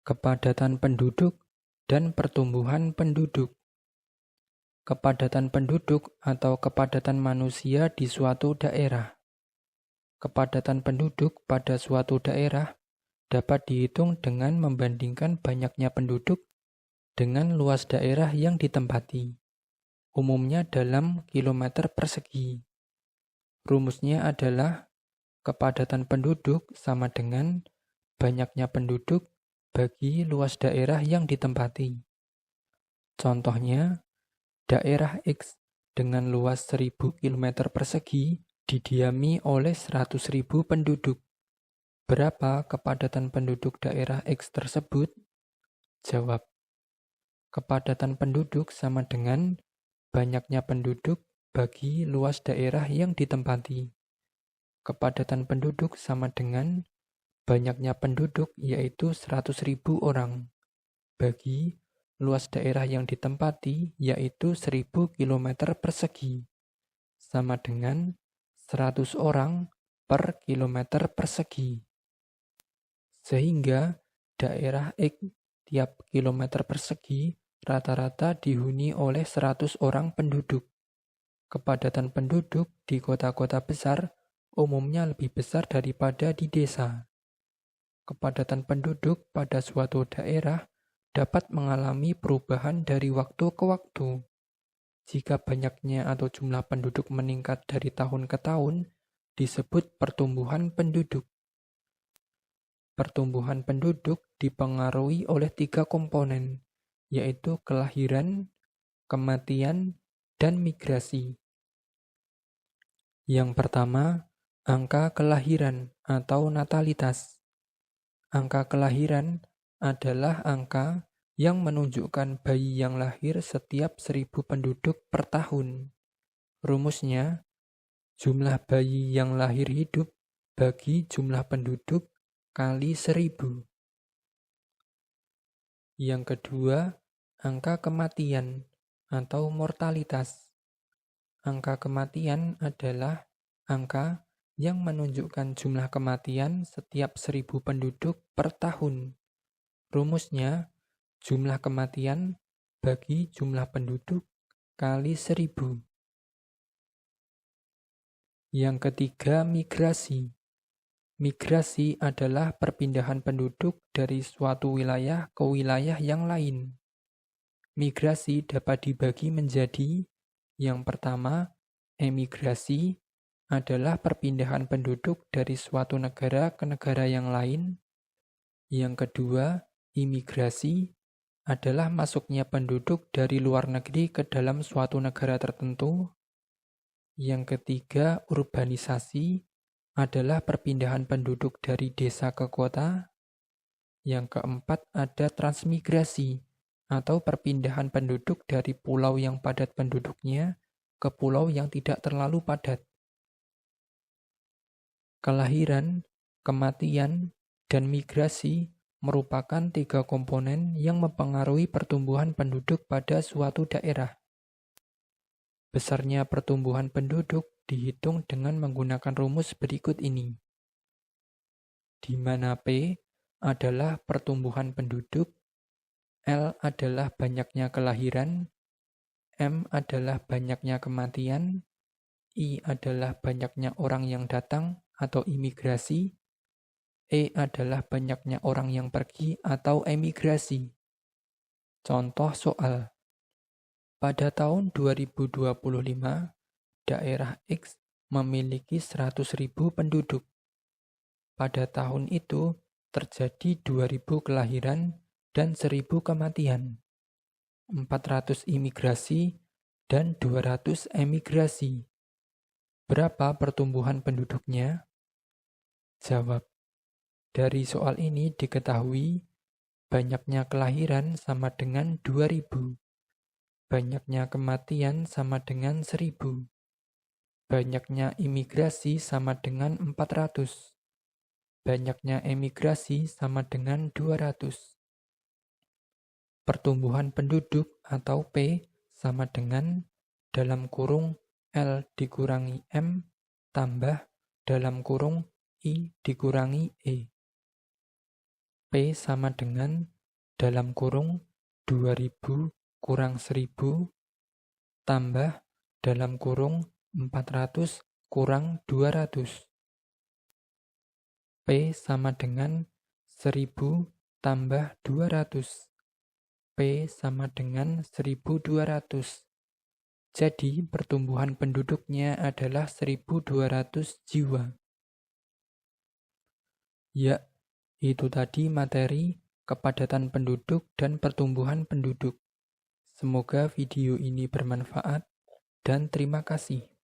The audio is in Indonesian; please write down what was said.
Kepadatan penduduk dan pertumbuhan penduduk. Kepadatan penduduk atau kepadatan manusia di suatu daerah. Kepadatan penduduk pada suatu daerah dapat dihitung dengan membandingkan banyaknya penduduk dengan luas daerah yang ditempati, umumnya dalam kilometer persegi. Rumusnya adalah kepadatan penduduk sama dengan banyaknya penduduk bagi luas daerah yang ditempati. Contohnya, daerah X dengan luas 1000 km persegi didiami oleh 100.000 penduduk. Berapa kepadatan penduduk daerah X tersebut? Jawab. Kepadatan penduduk sama dengan banyaknya penduduk bagi luas daerah yang ditempati. Kepadatan penduduk sama dengan banyaknya penduduk yaitu 100.000 orang bagi luas daerah yang ditempati yaitu 1000 km persegi sama dengan 100 orang per kilometer persegi. Sehingga daerah X tiap kilometer persegi rata-rata dihuni oleh 100 orang penduduk. Kepadatan penduduk di kota-kota besar umumnya lebih besar daripada di desa. Kepadatan penduduk pada suatu daerah dapat mengalami perubahan dari waktu ke waktu. Jika banyaknya atau jumlah penduduk meningkat dari tahun ke tahun, disebut pertumbuhan penduduk. Pertumbuhan penduduk dipengaruhi oleh 3 komponen, yaitu kelahiran, kematian, dan migrasi. Yang pertama, angka kelahiran atau natalitas. Angka kelahiran adalah angka yang menunjukkan bayi yang lahir setiap 1000 penduduk per tahun. Rumusnya, jumlah bayi yang lahir hidup bagi jumlah penduduk kali 1000. Yang kedua, angka kematian atau mortalitas. Angka kematian adalah angka yang menunjukkan jumlah kematian setiap 1000 penduduk per tahun. Rumusnya, jumlah kematian bagi jumlah penduduk kali 1000. Yang ketiga, migrasi. Migrasi adalah perpindahan penduduk dari suatu wilayah ke wilayah yang lain. Migrasi dapat dibagi menjadi yang pertama, emigrasi adalah perpindahan penduduk dari suatu negara ke negara yang lain. Yang kedua, imigrasi adalah masuknya penduduk dari luar negeri ke dalam suatu negara tertentu. Yang ketiga, urbanisasi adalah perpindahan penduduk dari desa ke kota. Yang keempat, ada transmigrasi atau perpindahan penduduk dari pulau yang padat penduduknya ke pulau yang tidak terlalu padat. Kelahiran, kematian, dan migrasi merupakan 3 komponen yang mempengaruhi pertumbuhan penduduk pada suatu daerah. Besarnya pertumbuhan penduduk dihitung dengan menggunakan rumus berikut ini, di mana P adalah pertumbuhan penduduk, L adalah banyaknya kelahiran, M adalah banyaknya kematian, I adalah banyaknya orang yang datang atau imigrasi, E adalah banyaknya orang yang pergi atau emigrasi. Contoh soal. Pada tahun 2025, daerah X memiliki 100.000 penduduk. Pada tahun itu terjadi 2.000 kelahiran dan 1.000 kematian, 400 imigrasi dan 200 emigrasi. Berapa pertumbuhan penduduknya? Jawab. Dari soal ini diketahui banyaknya kelahiran sama dengan 2.000, banyaknya kematian sama dengan 1.000, banyaknya imigrasi sama dengan 400, banyaknya emigrasi sama dengan 200. Pertumbuhan penduduk atau P sama dengan dalam kurung L dikurangi M tambah dalam kurung I dikurangi E. P sama dengan dalam kurung 2000 kurang 1000 tambah dalam kurung 400 kurang 200. P sama dengan 1000 tambah 200. P sama dengan 1200. Jadi pertumbuhan penduduknya adalah 1200 jiwa. Ya, itu tadi materi kepadatan penduduk dan pertumbuhan penduduk. Semoga video ini bermanfaat dan terima kasih.